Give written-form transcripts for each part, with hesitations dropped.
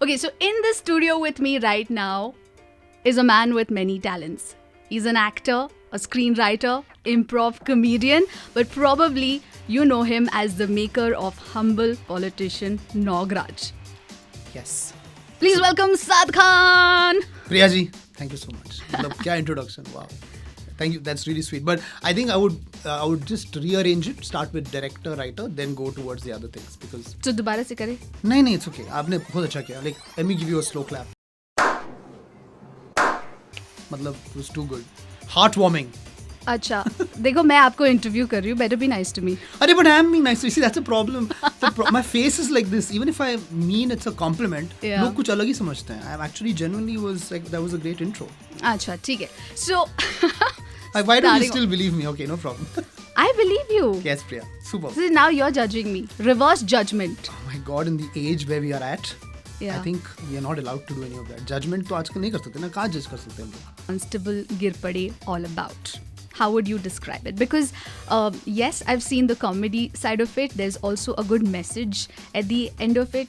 Okay, so in the studio with me right now is a man with many talents. He's an actor, a screenwriter, improv comedian, but probably you know him as the maker of humble politician Nagraj. Yes. Please welcome Saad Khan. Priya ji, thank you so much. क्या introduction, wow. Thank you, that's really sweet. But I think I would just rearrange it, start with director, writer, then go towards the other things because. So दोबारा से करें? नहीं, it's okay. आपने बहुत अच्छा किया. Like, let me give you a slow clap. मतलब, it was too good. Heartwarming. अच्छा, देखो मैं आपको इंटरव्यू कर रही हूँ. Better be nice to me. अरे but I am being nice. You see, that's a problem. My face is like this. Even if I mean it's a compliment, लोग कुछ अलग ही समझते हैं. I actually genuinely was like, that was a great intro. अच्छा, ठीक है. So. Why don't you still believe me? Okay, no problem. I believe you. Yes, Priya. Super. So now you're judging me. Reverse judgment. Oh my God, in the age where we are at, Yeah. I think we are not allowed to do any of that. Judgment तो आजकल नहीं कर सकते ना, कहाँ judge कर सकते हैं हम? Constable Girpade all about. How would you describe it? Because yes, I've seen the comedy side of it. There's also a good message at the end of it.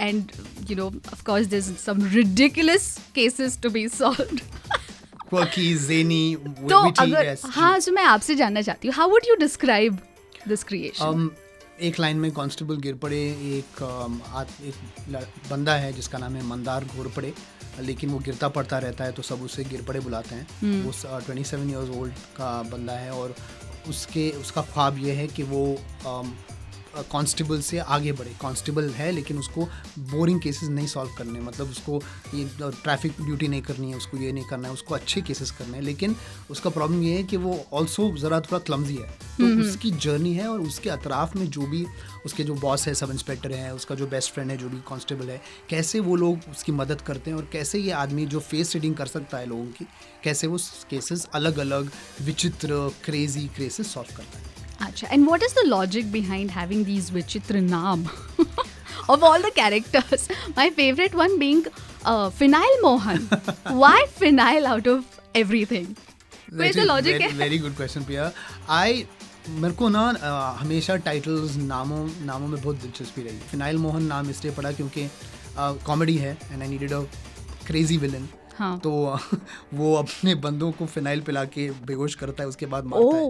And, you know, of course, there's some ridiculous cases to be solved. Quirky, zany, तो witty, अगर yes. हाँ, so मैं आपसे जानना चाहती हूँ. How would you describe this creation? एक line में कांस्टेबल गिर पड़े, एक बंदा है जिसका नाम है मंदार घोरपड़े, लेकिन वो गिरता पड़ता रहता है तो सब उसे गिर पड़े बुलाते हैं. वो 27 years old का बंदा है और उसका ख्वाब ये है कि वो कांस्टेबल से आगे बढ़े. कांस्टेबल है लेकिन उसको बोरिंग केसेस नहीं सॉल्व करने, मतलब उसको ये ट्रैफिक ड्यूटी नहीं करनी है, उसको ये नहीं करना है, उसको अच्छे केसेस करने हैं. लेकिन उसका प्रॉब्लम ये है कि वो ऑल्सो ज़रा थोड़ा क्लमजी है. तो उसकी जर्नी है और उसके अतराफ में जो भी उसके जो बॉस है, सब इंस्पेक्टर है, उसका जो बेस्ट फ्रेंड है जो भी कांस्टेबल है, कैसे वो लोग उसकी मदद करते हैं और कैसे ये आदमी जो फेस रीडिंग कर सकता है लोगों की, कैसे वो केसेस अलग अलग विचित्र क्रेजी केसेस सॉल्व करता है. Achha, and what is the logic behind having these Vichitra naam of all the characters? My favorite one being Phenyl Mohan. Why Phenyl out of everything? Where's the logic? Very good question, Priya. मेरे को ना हमेशा titles नामों में बहुत दिलचस्पी रही. Phenyl Mohan नाम इसलिए पड़ा क्योंकि कॉमेडी है and I needed a crazy villain. हाँ. तो वो अपने बंदों को फिनाइल पिला के बेहोश करता है, उसके बाद मारता है.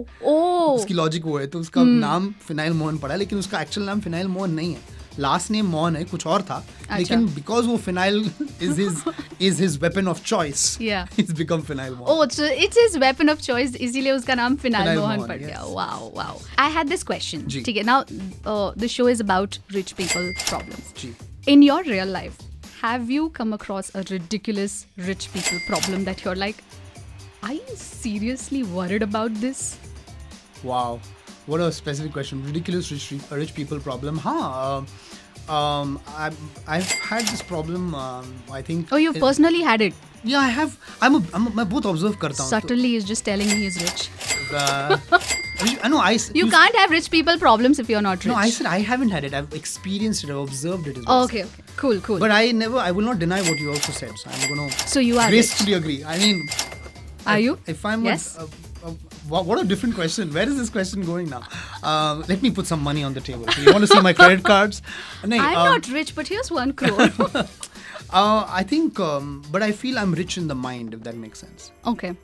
उसकी लॉजिक वो है, तो उसका नाम फिनाइल मोहन पड़ा, लेकिन उसका एक्चुअल नाम फिनाइल मोहन नहीं है. लास्ट नेम मोहन है, कुछ और था. लेकिन बिकॉज वो phenyl is his weapon of choice. Yeah. He's become phenyl Mohan. Oh, so it's his weapon of choice. इसीलिए उसका नाम फिनाइल मोहन पड़ गया. Wow. I had this question. ठीक है. Now the show is about rich people problems. Ji. In your real life, have you come across a ridiculous rich people problem that you're like, are you seriously worried about this? Wow, what a specific question. Ridiculous rich people problem. I've had this problem. I think. Oh, you personally had it? Yeah, I have. मैं बहुत observe करता हूँ. Subtly, he's just telling me he's rich. You can't have rich people problems if you're not rich. No, I said I haven't had it. I've experienced it. I've observed it. Okay. Cool. But I will not deny what you also said. So I'm going to. So you are gracefully agree. I mean. Are you? If I'm. Yes. What a different question. Where is this question going now? Let me put some money on the table. So you want to see my credit cards? I'm not rich, but here's 1 crore. I think, but I feel I'm rich in the mind, if that makes sense. Okay.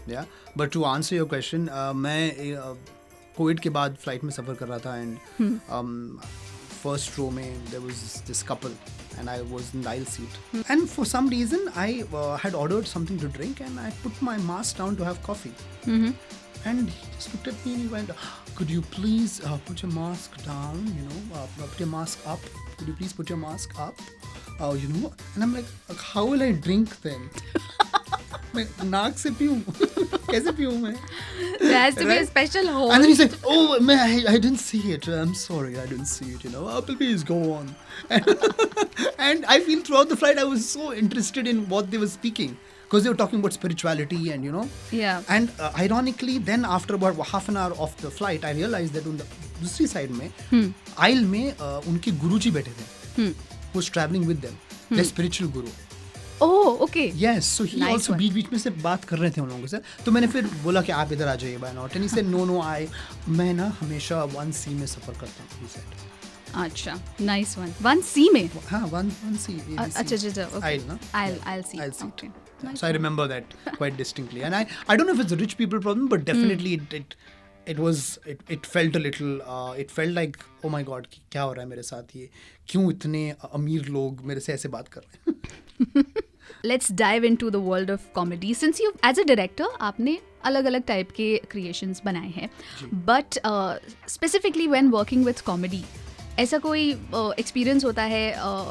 Yeah, but to answer your question, मैं Covid के बाद flight में सफ़र कर रहा था and first row में there was this couple and I was in the aisle seat. And for some reason I had ordered something to drink and I put my mask down to have coffee. And he just looked at me and he went, could you please put your mask down, put your mask up. Could you please put your mask up? And I'm like, how will I drink then? मैं नाक से पीऊँ कैसे पीऊँ मैं? There has to be a special hole. And then he said, oh man, I didn't see it. I'm sorry, I didn't see it. Please go on. And I feel throughout the flight I was so interested in what they were speaking because they were talking about spirituality and Yeah. And ironically, then after about half an hour of the flight, I realized that on the दूसरी side में aisle में उनके गुरुजी बैठे थे. Who was traveling with them. Their spiritual guru. Oh, okay. Yes, so he nice also बीच में से बात कर रहे थे उन लोगों से. तो मैंने फिर बोला कि आप इधर आ जाइए by not. And he said, no, मैं ना हमेशा 1C में सफ़र करता हूँ. He said. अच्छा, nice one. 1C में. हाँ, 1C. अच्छा, okay. I'll see. I'll see. Okay. So I remember that quite distinctly, and I don't know if it's a rich people problem, but definitely it felt a little. It felt like, oh my God, क्या हो रहा है मेरे साथ ये? क्यों इतने अमीर लोग मेरे से ऐसे बात कर रहे हैं? Let's dive into the world of comedy. Since you, as a director, आपने अलग-अलग टाइप के creations बनाए हैं. But specifically when working with comedy, ऐसा कोई experience होता है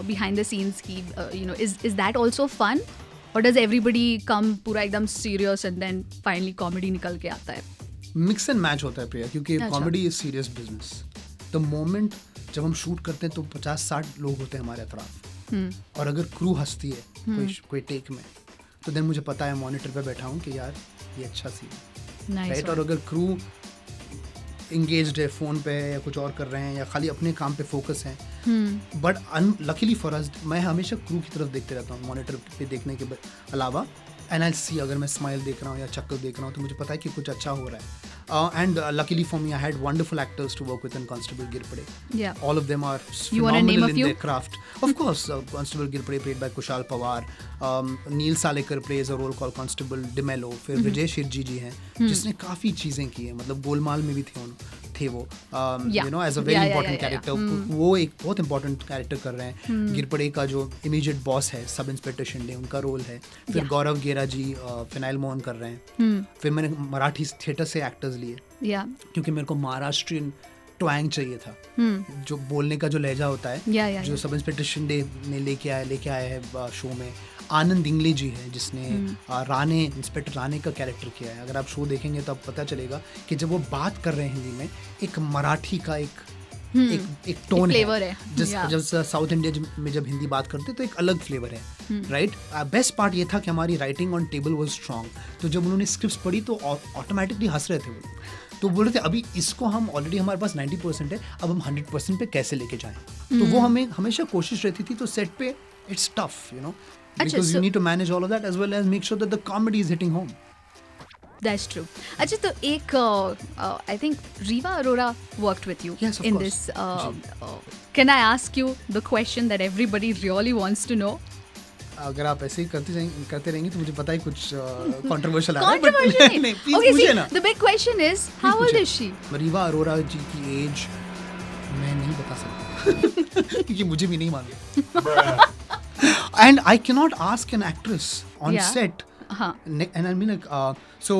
behind the scenes की, is that also fun? Or does everybody come पूरा एकदम serious and then finally comedy निकल के आता है? Mix and match होता है प्रिया, क्योंकि comedy is serious business. The moment जब हम शूट करते हैं तो 50-60 लोग होते हैं हमारे अतराफ, और अगर क्रू हंसती है कोई टेक में, तो देन मुझे पता है मॉनिटर पे बैठा हूँ कि यार ये अच्छा सीन है, राइट? और अगर क्रू इंगेज्ड है, फोन पे है या कुछ और कर रहे हैं या खाली अपने काम पे फोकस हैं, बट लकीली फॉर अस, मैं हमेशा क्रू की तरफ देखते रहता हूँ मॉनिटर पे देखने के अलावा, एंड आई सी अगर मैं स्माइल देख रहा हूँ या चक्कर देख रहा हूँ तो मुझे पता है कि कुछ अच्छा हो रहा है. And luckily for me, I had wonderful actors to work with in Constable Girpade. Yeah. All of them are phenomenal in their craft. Of course, Constable Girpade played by Kushal Pawar. Neil Salekar plays a role called Constable Demello. फिर विजय शिरजी जी हैं जिसने काफ़ी चीज़ें की हैं, मतलब गोलमाल में भी थे वो, as a very important character. वो एक बहुत important character कर रहे हैं. गिरपड़े का जो immediate boss है, सब इंस्पेक्टर शिंदे, उनका रोल है. फिर गौरव गेरा जी फिनाइल मोहन कर रहे हैं. फिर मैंने मराठी थिएटर से एक्टर्स लिए, क्योंकि मेरे को महाराष्ट्रियन ट्वैंग चाहिए था, जो बोलने का जो लहजा होता है, जो सब इंस्पेक्टर शिंदे ने लेके आया है शो में. आनंद इंगले जी है जिसने इंस्पेक्टर राणे का कैरेक्टर किया है. अगर आप शो देखेंगे तो आप पता चलेगा कि जब वो बात कर रहे हैं हिंदी में, एक मराठी का एक टोन है. जब साउथ इंडिया में जब हिंदी बात करते तो एक अलग फ्लेवर है, राइट? बेस्ट पार्ट ये था कि हमारी writing on table was strong. तो जब उन्होंने स्क्रिप्ट्स पढ़ी तो ऑटोमेटिकली हंस रहे थे वो, तो बोल रहे थे अभी इसको हम ऑलरेडी हमारे पास 90% है, अब हम 100% पे कैसे लेके जाएं. तो वो हमें हमेशा कोशिश रहती थी. तो सेट पे it's tough, because you need to manage all of that as well as make sure that the comedy is hitting home. That's true. अच्छा, तो एक I think Riva Arora worked with you in this. Can I ask you the question that everybody really wants to know? अगर आप ऐसे ही करते रहेंगे तो मुझे पता है कुछ controversial आ रहा है. Controversial नहीं. Okay, see, the big question is, how old is she? Riva Arora जी की एज मैं नहीं बता सकता क्योंकि मुझे भी नहीं मालूम. And I cannot ask an actress on set. And I mean like, so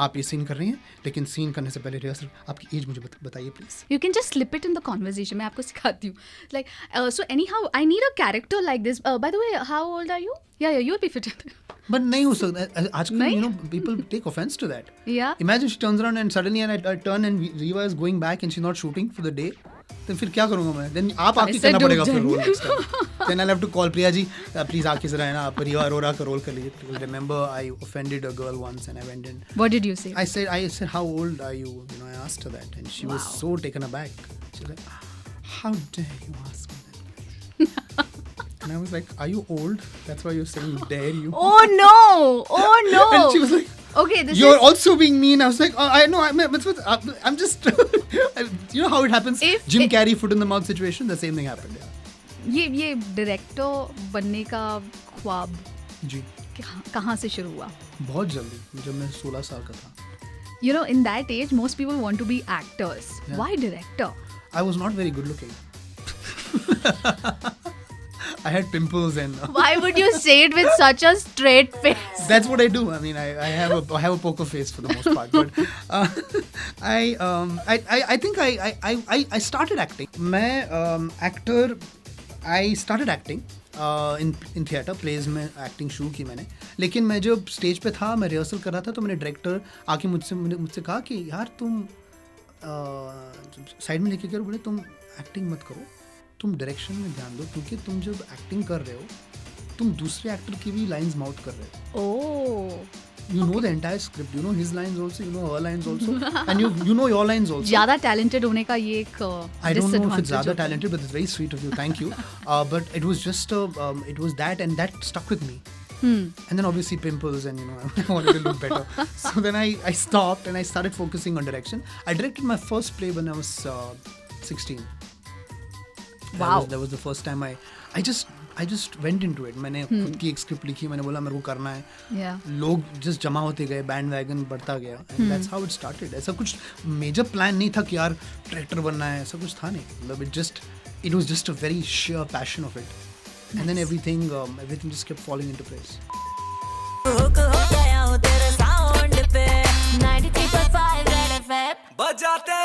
आप ये सीन कर रही हैं, लेकिन सीन करने से पहले रिहर्सल आपकी एज मुझे बताइए please. You can just slip it in the conversation. मैं आपको सिखाती हूँ. Like, so anyhow, I need a character like this. By the way, how old are you? Yeah, you'll be fitted. But नहीं हो सकता आजकल, people take offense to that. Yeah. Imagine she turns around and suddenly I turn and Riva is going back and she's not shooting for the day. तो फिर क्या करूँगा मैं? Then आप आके करना पड़ेगा फिर role next time. Then I'll have to call Priya ji, please आके जरा है ना आप Riva Arora का रोल कर लीजिए. Remember I offended a girl once and I went in. What did you say? I said how old are you? I asked her that and she was so taken aback. She was like, how dare you ask me that? And I was like, are you old? That's why you're saying dare you. Oh no. And she was like, okay, you're also being mean. I was like, oh, I know. I'm just. You know how it happens? Jim Carrey foot in the mouth situation. The same thing happened. Yeah. ये director बनने का ख्वाब जी कहाँ से शुरू हुआ? बहुत जल्दी, जब मैं 16 साल का था. In that age, most people want to be actors. Yeah. Why director? I was not very good looking. I had pimples and. Why would you say it with such a straight face? That's what I do. I mean, I have a poker face for the most part. But I think I started acting. मैं actor. I started acting in theatre plays में acting शुरू की मैंने. लेकिन मैं जब stage पे था, मैं रिहर्सल कर रहा था, तो मैंने डायरेक्टर आके मुझसे कहा कि यार तुम साइड में लेके करो, बोले तुम एक्टिंग मत करो, तुम डायरेक्शन में ध्यान दो, क्योंकि तुम जब एक्टिंग कर रहे हो तुम दूसरे एक्टर की भी लाइंस माउट कर रहे हो. ओह, you know the entire script, you know his lines also, you know her lines also, and you know your lines also. ज़्यादा talented होने का ये एक I don't know if it's ज़्यादा talented, but it's very sweet of you. Thank you. But it was just it was that, and that stuck with me. And then obviously pimples, and I wanted to look better. So then I stopped and I started focusing on direction. I directed my first play when I was 16. Wow. That was the first time I just went into it. मैंने खुद की एक script लिखी, मैंने बोला मेरे को करना है. Yeah. लोग just जमा होते गए, बैंड वैगन बढ़ता गया. And that's how it started. ऐसा कुछ मेजर प्लान नहीं था कि यार डायरेक्टर बनना है, ऐसा कुछ था नहीं. मतलब it was just a very sheer passion of it. And then everything just kept falling into place. होक हो गया हूँ तेरे साउंड पे 93.5 Red FM बजाते